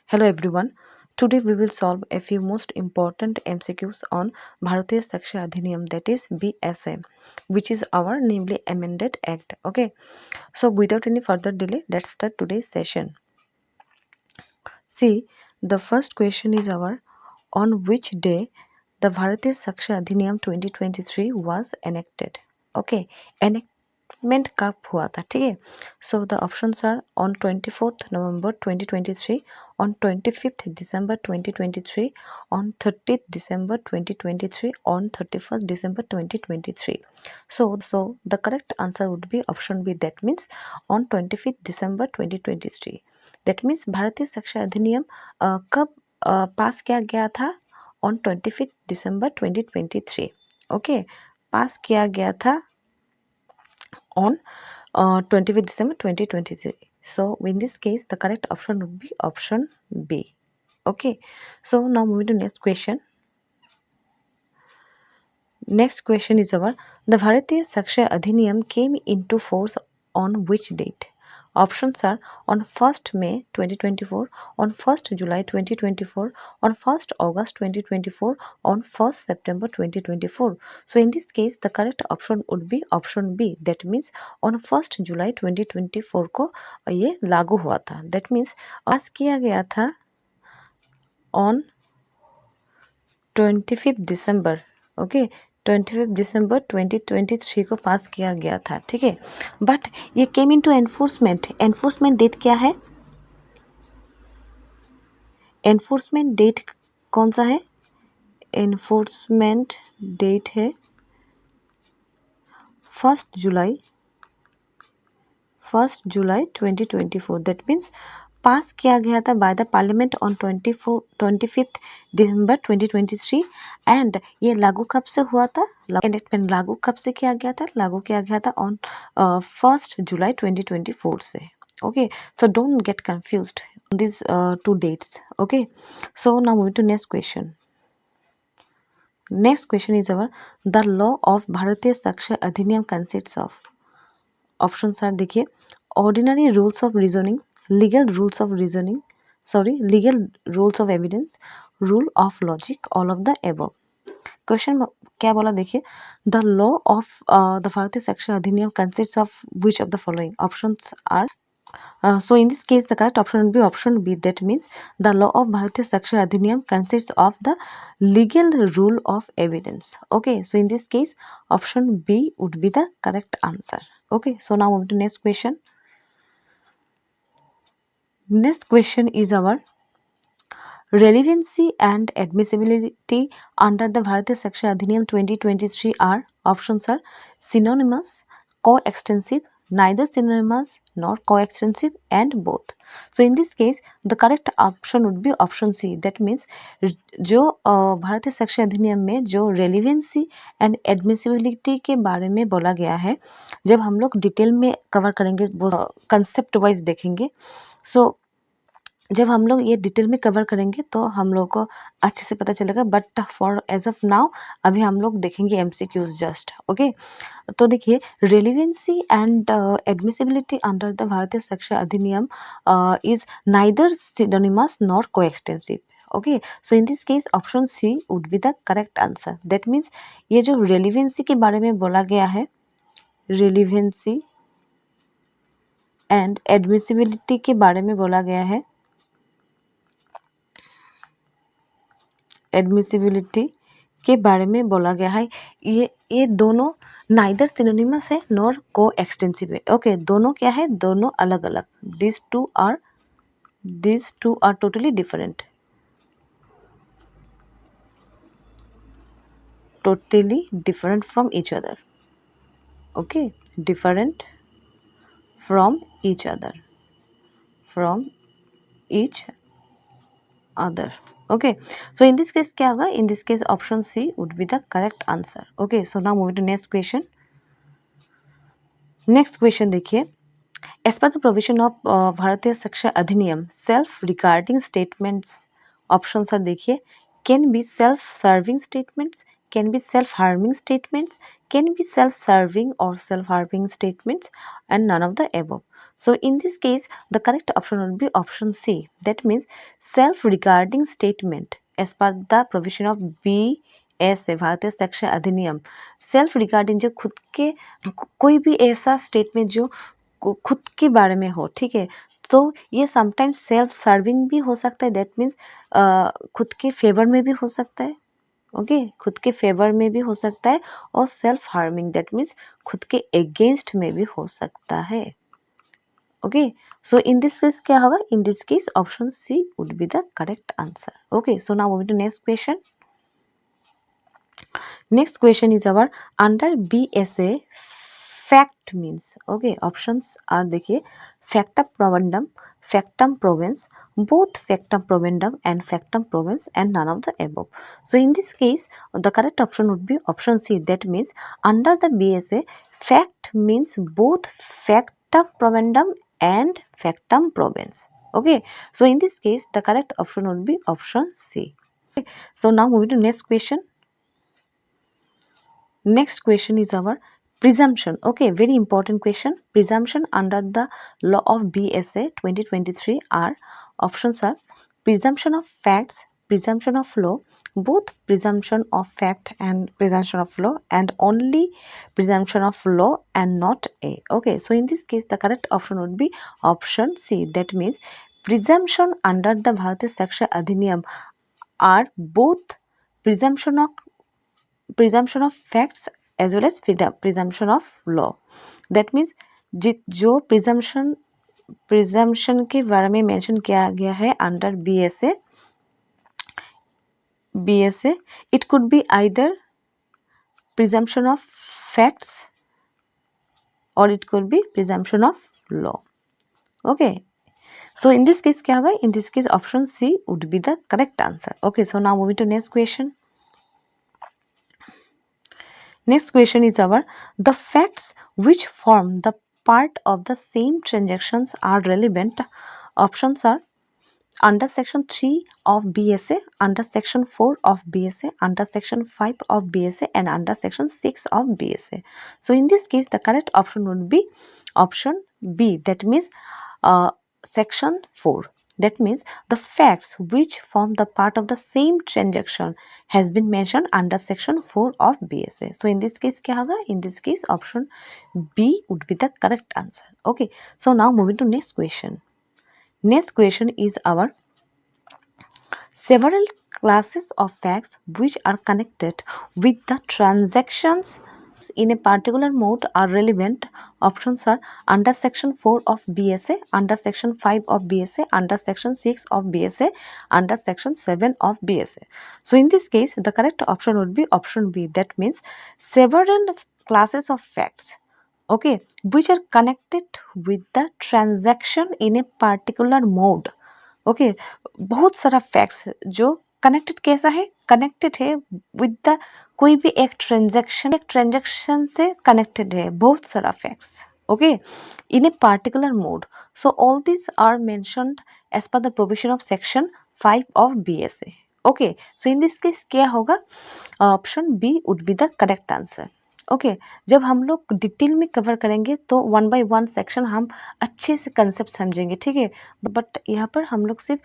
Hello everyone. Today we will solve a few most important MCQs on Bharatiya Sakshya Adhiniyam, that is BSA, which is our namely amended act. Okay. So without any further delay, let's start today's session. See, the first question is our on which day the Bharatiya Sakshya Adhiniyam 2023 was enacted. Okay. Enactment कब हुआ था, ठीक है. So the options are on 24th November 2023, on 25th December 2023, on 30th December 2023, on 31st December 2023. So the correct answer would be option B, that means on 25th December 2023. That means भारतीय शिक्षा अधिनियम कब पास किया गया था? On 25th December 2023. Okay, पास किया गया था on 25th December 2023. So in this case, the correct option would be option B. Okay, so now moving to next question. Next question is our the Bharatiya Sakshya Adhiniyam came into force on which date? Options are on 1st May 2024, on 1st July 2024, on 1st August 2024, on 1st September 2024. So in this case, the correct option would be option B. That means on 1st July 2024 को ये लागू हुआ था. That means पास किया गया था on 25th December. Okay, 25th December 2023 को पास किया गया था, ठीक है. बट ये केम इनटू एनफोर्समेंट डेट क्या है? एनफोर्समेंट डेट कौन सा है? एनफोर्समेंट डेट है 1st जुलाई 2024. दैट मीन्स पास किया गया था by the parliament on 25th December 2023 and ये लागू कब से हुआ था? एनेक्टमेंट लागू कब से किया गया था? लागू किया गया था ऑन 1st July 2024 से. Okay, so don't get confused on these two dates. Okay, so now moving to next question. Next question is our the law of Bharatiya Sakshya Adhiniyam consists of. Options are देखिए ordinary rules of reasoning, legal rules of evidence, rule of logic, all of the above. Question क्या बोला देखिए the law of the Bharatiya शिक्षा Adhiniyam consist of which of the following. Options are so in this case the correct option would be option B. That means the law of Bharatiya Sakshya Adhiniyam consists of the legal rule of evidence. Okay, so in this case option B would be the correct answer. Okay, so now move to next question. Next question is our relevancy and admissibility under the Bharatiya Sakshya Adhiniyam 2023 are. Options are synonymous, coextensive, neither synonymous nor coextensive, and both. So in this case the correct option would be option C. That means जो भारतीय शिक्षा अधिनियम में जो relevancy and admissibility के बारे में बोला गया है, जब हम लोग डिटेल में कवर करेंगे वो कंसेप्ट वाइज देखेंगे. सो जब हम लोग ये डिटेल में कवर करेंगे तो हम लोग को अच्छे से पता चलेगा. But for as of now अभी हम लोग देखेंगे MCQs जस्ट. ओके, तो देखिए relevancy and admissibility under the Bharatiya शिक्षा Adhiniyam is neither synonymous nor coextensive. Okay, so in this case option C would be the correct answer. That means ये जो relevancy के बारे में बोला गया है, रेलिवेंसी एंड एडमिसिबिलिटी के बारे में बोला गया है, एडमिसिबिलिटी के बारे में बोला गया है, ये दोनों नाइदर सिनोनिमस है नॉर को एक्सटेंसिव है. ओके, दोनों क्या है? दोनों अलग अलग. This two are totally different. Totally different from each other. Okay, different from each other. Okay, so in this case क्या होगा? In this case option C would be the correct answer. Okay, so now moving to next question. Next question देखिए, as per the provision of भारतीय शिक्षा अधिनियम self regarding statements, options are देखिए can be self serving statements, can be self-harming statements, can be self-serving or self-harming statements, and none of the above. So in this case, the correct option would be option C. That means self-regarding statement as per the provision of BSA भारतीय शिक्षा अधिनियम. Self regarding जो खुद के कोई भी ऐसा statement जो खुद के बारे में हो, ठीक है, तो ये समटाइम्स सेल्फ सर्विंग भी हो सकता है. दैट मीन्स खुद के फेवर में भी हो सकता है. ओके, खुद के फेवर में भी हो सकता है. और सेल्फ हार्मिंग दैट मीन्स खुद के अगेंस्ट में भी हो सकता है. Okay, so in this case क्या होगा? In this case option C would be the correct answer. Okay, so now moving to next question. Next question is our under BSA fact means. Okay, options are देखिए factum provendum, factum provens, both factum provendum and factum provens, and none of the above. So in this case, the correct option would be option C. That means under the BSA, fact means both factum provendum and factum provens. Okay, so in this case, the correct option would be option C. Okay, so now moving to next question. Next question is our presumption. Okay, very important question. Presumption under the law of BSA 2023 are options are presumption of facts, presumption of law, both presumption of fact and presumption of law, and only presumption of law and not A. Okay, so in this case the correct option would be option C. That means presumption under the Bharatiya Sakshya Adhiniyam are both presumption of facts as well as presumption of law. That means जो presumption के बारे में mention किया गया है under BSA, it could be either presumption of facts or it could be presumption of law. Okay, so in this case क्या होगा? In this case option C would be the correct answer. Okay, so now moving to next question. Next question is our the facts which form the part of the same transactions are relevant. Options are under section 3 of BSA, under section 4 of BSA, under section 5 of BSA, and under section 6 of BSA. So in this case the correct option would be option B. That means section 4. That means the facts which form the part of the same transaction has been mentioned under section 4 of BSA. So in this case क्या होगा? In this case option B would be the correct answer. Okay, so now moving to next question. Next question is our several classes of facts which are connected with the transactions in a particular mode are relevant. Options are under section 4 of BSA, under section 5 of BSA, under section 6 of BSA, under section 7 of BSA. So in this case the correct option would be option B. That means several classes of facts, okay, which are connected with the transaction in a particular mode. Okay, बहुत सारा facts जो connected कैसा है? Connected है with the कोई भी एक transaction से कनेक्टेड है बहुत सारा facts. Okay, in a particular mode. So all this are mentioned as per the provision of section 5 of BSA. Okay, so in this case क्या होगा? Option B would be the correct answer. Okay, जब हम लोग detail में cover करेंगे तो 1 by 1 section हम अच्छे से कंसेप्ट समझेंगे, ठीक है, बट यहाँ पर हम लोग सिर्फ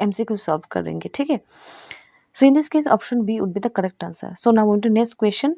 MCQ सॉल्व करेंगे, ठीक है. So in this case option B would be the correct answer. So now moving to next question.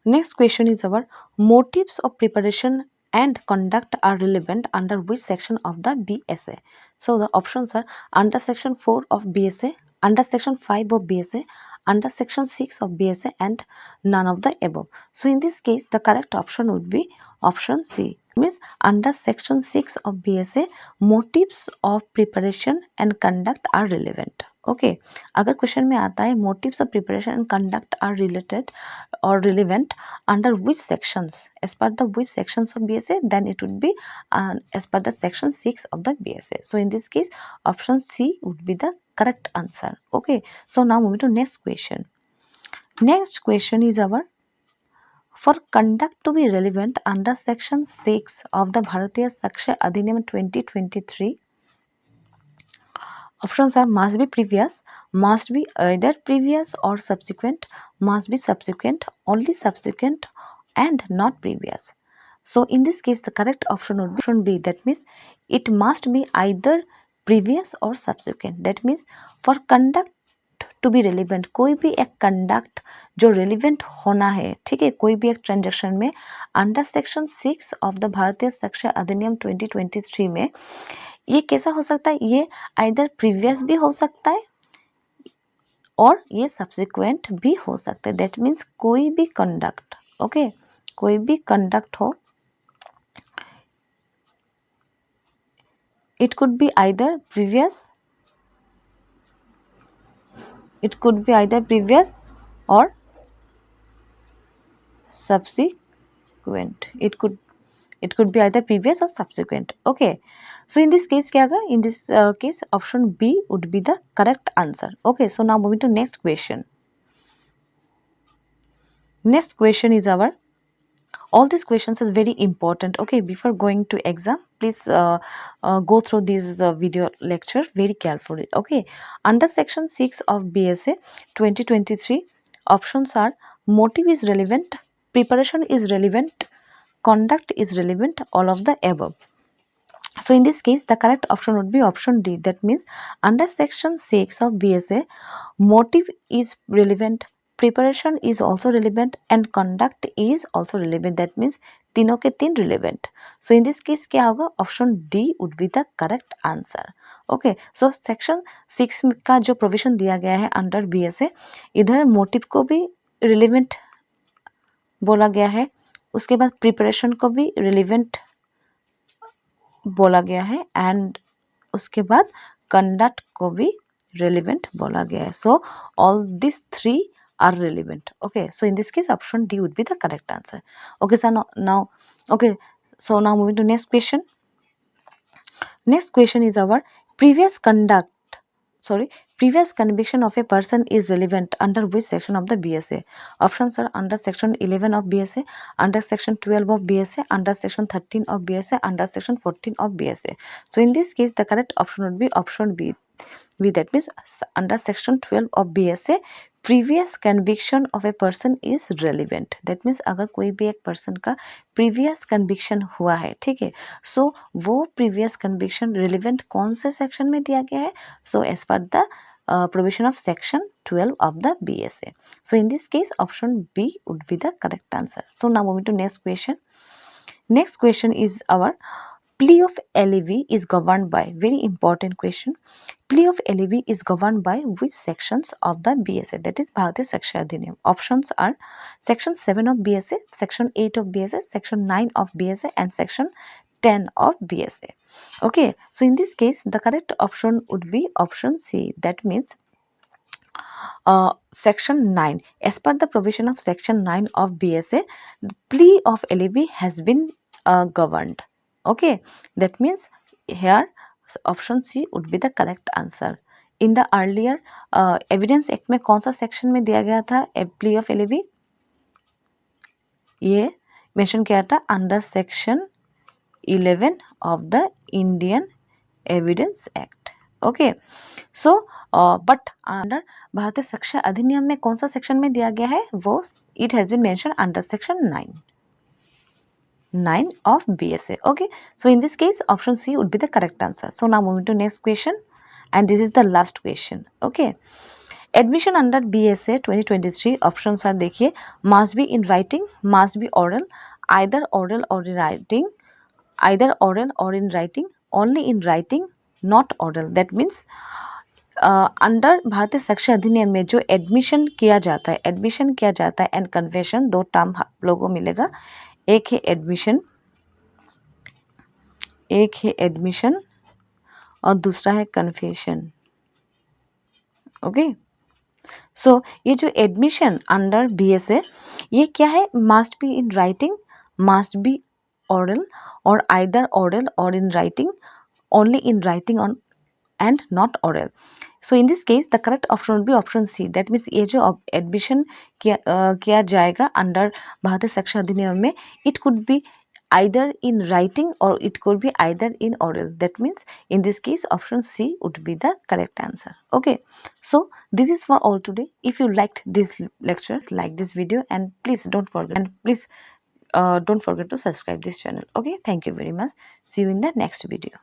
Next question is our motives of preparation and conduct are relevant under which section of the BSA? So the options are under section 4 of BSA, under section 5 of BSA, under section 6 of BSA, and none of the above. So in this case the correct option would be option C. Means under section 6 of BSA motives of preparation and conduct are relevant. Okay, अगर question में आता है motives of preparation and conduct are related or relevant under which sections, as per the which sections of BSA, then it would be as per the section 6 of the BSA. So in this case option C would be the correct answer. Okay, so now moving to next question. Next question is our for conduct to be relevant under section 6 of the Bharatiya Sakshya Adhiniyam 2023, Options are must be previous, must be either previous or subsequent, must be subsequent, only subsequent, and not previous. So in this case, the correct option would be option B. That means it must be either previous or subsequent. That means for conduct to be relevant, कोई भी एक conduct जो relevant होना है, ठीक है, कोई भी एक ट्रांजेक्शन में अंडर सेक्शन 6 ऑफ द भारतीय साक्ष्य अधिनियम 2023 में ये कैसा हो सकता है, ये आइदर प्रीवियस भी हो सकता है और ये सब्सिक्वेंट भी हो सकता है. दैट मीन्स कोई भी कंडक्ट, ओके, कोई भी कंडक्ट हो, it could be either previous, it could be either previous or subsequent. It could be either previous or subsequent. Okay, so in this case क्या होगा, in this case option B would be the correct answer. Okay, so now moving to next question. Next question is our, all these questions is very important. Okay, before going to exam, please go through this video lecture very carefully. Okay, under section 6 of BSA 2023, options are motive is relevant, preparation is relevant, conduct is relevant, all of the above. So in this case, the correct option would be option D. That means under section 6 of BSA, motive is relevant, preparation is also relevant, and conduct is also relevant. That means तीनों के तीन relevant. So in this case क्या होगा, option D would be the correct answer. Okay, so section 6 का जो provision दिया गया है under BSA, इधर motive को भी relevant बोला गया है, उसके बाद preparation को भी relevant बोला गया है, एंड उसके बाद कंडक्ट को भी रेलिवेंट बोला गया है. So all this three are relevant. Okay, so in this case option D would be the correct answer. Okay sir, now okay, so now moving to next question. Next question is our previous conviction of a person is relevant under which section of the BSA? Options are under section 11 of BSA, under section 12 of BSA, under section 13 of BSA, under section 14 of BSA. So in this case, the correct option would be option B. That means under section 12 of BSA, previous conviction of a person is relevant. That means अगर कोई भी एक person का previous conviction हुआ है, ठीक है, सो वो प्रीवियस कन्विक्शन रेलिवेंट कौन से सेक्शन में दिया गया है? So as per the provision of section 12 of the BSA. So in this case, option B would be the correct answer. So now moving to next question. Next question is our plea of LEV is governed by, very important question, plea of LEV is governed by which sections of the BSA? That is Bharatiya Sakshya Adhiniyam. Options are section 7 of BSA, section 8 of BSA, section 9 of BSA, and section 10 of BSA. Okay, so in this case, the correct option would be option C. That means section 9. As per the provision of section 9 of BSA, the plea of LEV has been governed. Okay, that means here option C would be the correct answer. In the earlier evidence act में कौन सा section में दिया गया था plea of LEV? ये mention किया था under section 11 of the Indian Evidence Act. Okay, so but under भारतीय साक्ष्य अधिनियम में कौन सा section में दिया गया है वो it has been mentioned under section 9 of BSA. Okay, so in this case option C would be the correct answer. So now moving to next question, and this is the last question. Okay, admission under BSA 2023 options are, देखिए, must be in writing, must be oral, either oral or in writing, either oral or in writing, only in writing, not oral. That means under भारतीय साक्ष्य अधिनियम में जो admission किया जाता है and confession, दो टर्म आप लोगों को मिलेगा. एक है एडमिशन और दूसरा है कन्फेशन. ओके, सो ये जो एडमिशन अंडर BSA, ये क्या है? Must be in writing, must be oral, or either oral or in writing, only in writing on and not oral. So in this case, the correct option will be option C. That means ये जो admission किया जाएगा under भारतीय साक्ष्य अधिनियम में, it could be either in writing or it could be either in oral. That means in this case option C would be the correct answer. Okay, so this is for all today. If you liked this lecture, like this video, and please don't forget to subscribe this channel. Okay, thank you very much. See you in the next video.